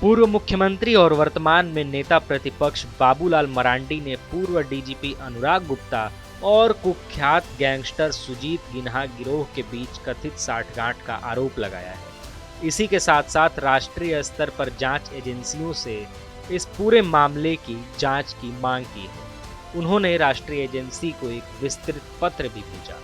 पूर्व मुख्यमंत्री और वर्तमान में नेता प्रतिपक्ष बाबूलाल मरांडी ने पूर्व डीजीपी अनुराग गुप्ता और कुख्यात गैंगस्टर सुजीत सिन्हा गिरोह के बीच कथित साठगांठ का आरोप लगाया है। इसी के साथ साथ राष्ट्रीय स्तर पर जांच एजेंसियों से इस पूरे मामले की जांच की मांग की है। उन्होंने राष्ट्रीय एजेंसी को एक विस्तृत पत्र भी भेजा।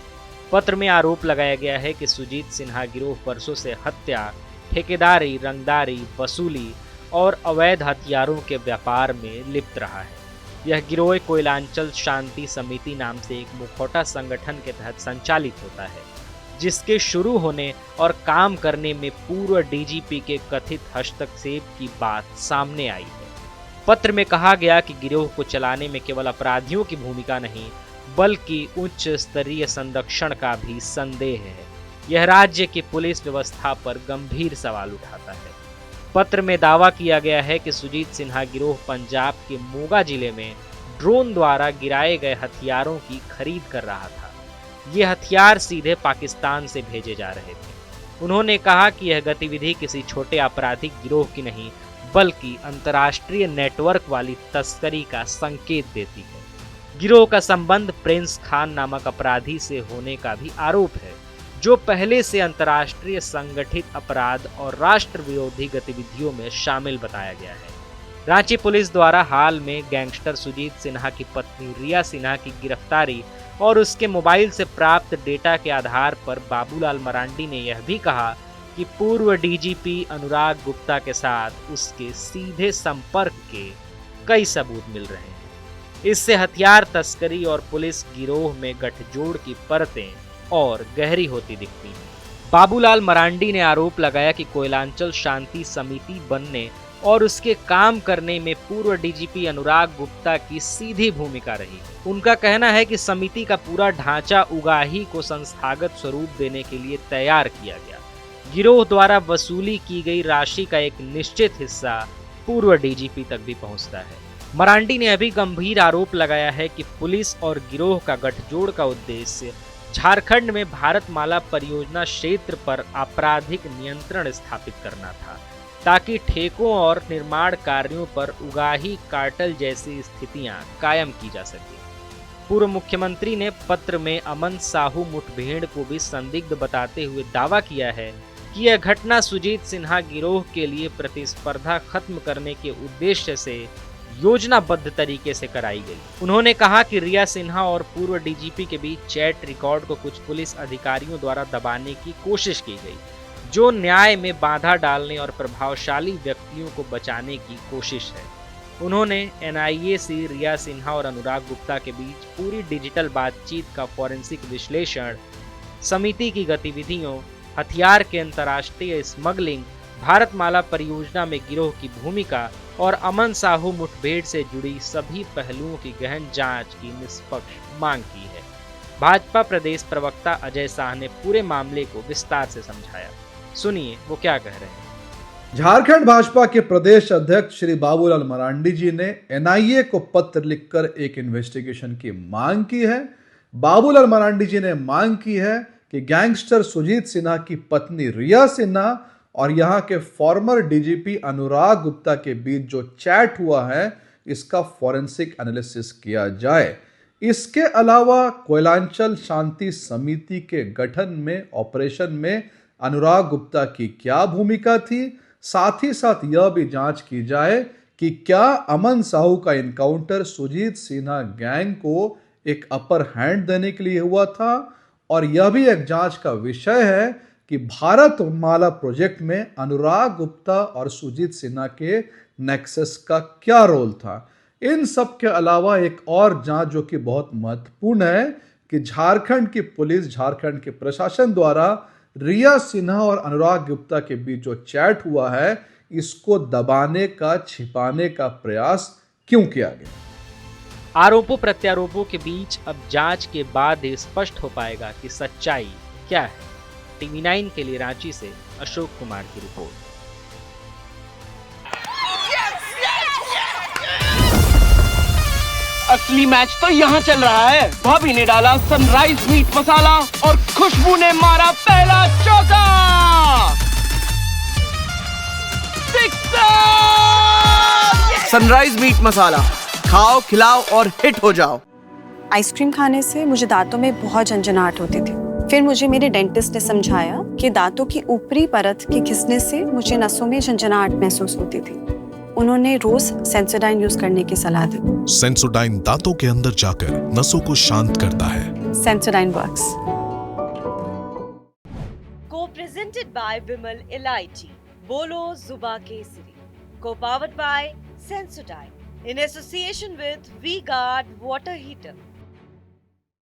पत्र में आरोप लगाया गया है कि सुजीत सिन्हा गिरोह वर्षों से हत्या, ठेकेदारी, रंगदारी, वसूली और अवैध हथियारों के व्यापार में लिप्त रहा है। यह गिरोह कोयलांचल शांति समिति नाम से एक मुखौटा संगठन के तहत संचालित होता है, जिसके शुरू होने और काम करने में पूर्व डीजीपी के कथित हस्तक्षेप की बात सामने आई है। पत्र में कहा गया कि गिरोह को चलाने में केवल अपराधियों की भूमिका नहीं, बल्कि उच्च स्तरीय संरक्षण का भी संदेह है। यह राज्य की पुलिस व्यवस्था पर गंभीर सवाल उठाता है। पत्र में दावा किया गया है कि सुजीत सिन्हा गिरोह पंजाब के मोगा जिले में ड्रोन द्वारा गिराए गए हथियारों की खरीद कर रहा था। ये हथियार सीधे पाकिस्तान से भेजे जा रहे थे। उन्होंने कहा कि यह गतिविधि किसी छोटे आपराधिक गिरोह की नहीं, बल्कि अंतर्राष्ट्रीय नेटवर्क वाली तस्करी का संकेत देती है। गिरोह का संबंध प्रिंस खान नामक अपराधी से होने का भी आरोप है, जो पहले से अंतर्राष्ट्रीय संगठित अपराध और राष्ट्र विरोधी गतिविधियों में शामिल बताया गया है। रांची पुलिस द्वारा हाल में गैंगस्टर सुजीत सिन्हा की पत्नी रिया सिन्हा की गिरफ्तारी और उसके मोबाइल से प्राप्त डेटा के आधार पर बाबूलाल मरांडी ने यह भी कहा कि पूर्व डीजीपी अनुराग गुप्ता के साथ उसके सीधे संपर्क के कई सबूत मिल रहे हैं। इससे हथियार तस्करी और पुलिस गिरोह में गठजोड़ की परतें और गहरी होती दिखती हैं। बाबूलाल मरांडी ने आरोप लगाया कि कोयलांचल शांति समिति बनने और उसके काम करने में पूर्व डीजीपी अनुराग गुप्ता की सीधी भूमिका रही। उनका कहना है कि समिति का पूरा ढांचा उगाही को संस्थागत स्वरूप देने के लिए तैयार किया गया। गिरोह द्वारा वसूली की गई राशि का एक निश्चित हिस्सा पूर्व डीजीपी तक भी पहुंचता है। मरांडी ने अभी गंभीर आरोप लगाया है कि पुलिस और गिरोह का गठजोड़ का उद्देश्य झारखंड में भारतमाला परियोजना क्षेत्र पर आपराधिक नियंत्रण स्थापित करना था, ताकि ठेकों और निर्माण कार्यों पर उगाही कार्टेल जैसी स्थितियां कायम की जा सके। पूर्व मुख्यमंत्री ने पत्र में अमन साहू मुठभेड़ को भी संदिग्ध बताते हुए दावा किया है कि यह घटना सुजीत सिन्हा गिरोह के लिए प्रतिस्पर्धा खत्म करने के उद्देश्य से योजनाबद्ध तरीके से कराई गई। उन्होंने कहा कि रिया सिन्हा और पूर्व डीजीपी के बीच चैट रिकॉर्ड को कुछ पुलिस अधिकारियों द्वारा दबाने की कोशिश की गई, जो न्याय में बाधा डालने और प्रभावशाली व्यक्तियों को बचाने की कोशिश है। उन्होंने एनआईए से रिया सिन्हा और अनुराग गुप्ता के बीच पूरी डिजिटल बातचीत का फॉरेंसिक विश्लेषण, समिति की गतिविधियों, हथियार के अंतर्राष्ट्रीय स्मगलिंग, भारतमाला परियोजना में गिरोह की भूमिका और अमन साहू मुठभेड़ से जुड़ी सभी पहलुओं की गहन जांच की निष्पक्ष मांग की है। भाजपा प्रदेश प्रवक्ता अजय शाह ने पूरे मामले को विस्तार से समझाया। सुनिए वो क्या कह रहे हैं। झारखंड भाजपा के प्रदेश अध्यक्ष श्री बाबूलाल मरांडी जी ने एनआईए को पत्र लिखकर एक इन्वेस्टिगेशन की मांग की है। बाबूलाल मरांडी जी ने मांग की है कि गैंगस्टर सुजीत सिन्हा की पत्नी रिया सिन्हा और यहां के फॉर्मर डीजीपी अनुराग गुप्ता के बीच जो चैट हुआ है, इसका फॉरेंसिक एनालिसिस किया जाए। इसके अलावा कोयलांचल शांति समिति के गठन में, ऑपरेशन में अनुराग गुप्ता की क्या भूमिका थी, साथ ही साथ यह भी जांच की जाए कि क्या अमन साहू का इनकाउंटर सुजीत सिन्हा गैंग को एक अपर हैंड देने के लिए हुआ था। और यह भी एक जांच का विषय है कि भारतमाला प्रोजेक्ट में अनुराग गुप्ता और सुजीत सिन्हा के नेक्सस का क्या रोल था। इन सब के अलावा एक और जांच जो कि बहुत महत्वपूर्ण है कि झारखंड की पुलिस, झारखंड के प्रशासन द्वारा रिया सिन्हा और अनुराग गुप्ता के बीच जो चैट हुआ है, इसको दबाने का, छिपाने का प्रयास क्यों किया गया। आरोपों प्रत्यारोपों के बीच अब जांच के बाद ही स्पष्ट हो पाएगा कि सच्चाई क्या है। टीवी9 के लिए रांची से अशोक कुमार की रिपोर्ट। असली मैच तो यहाँ चल रहा है। भाभी ने डाला सनराइज मीट मसाला और खुशबू ने मारा पहला चौका। सिक्सर! सनराइज मीट मसाला, खाओ खिलाओ और हिट हो जाओ। आइसक्रीम खाने से मुझे दांतों में बहुत झंझनाहट होती थी। फिर मुझे मेरे डेंटिस्ट ने समझाया कि दांतों की ऊपरी परत के घिसने से मुझे नसों में झंझनाहट महसूस होती थी। उन्होंने रोज सेंसोडाइन यूज करने की सलाह दी। सेंसोडाइन दांतों के अंदर जाकर नसों को शांत करता है। Sensodyne works. Co-presented by Vimal Elaichi, Bolo Zuba Kesari. Co-powered by Sensodyne in association with V-Guard Water Heater.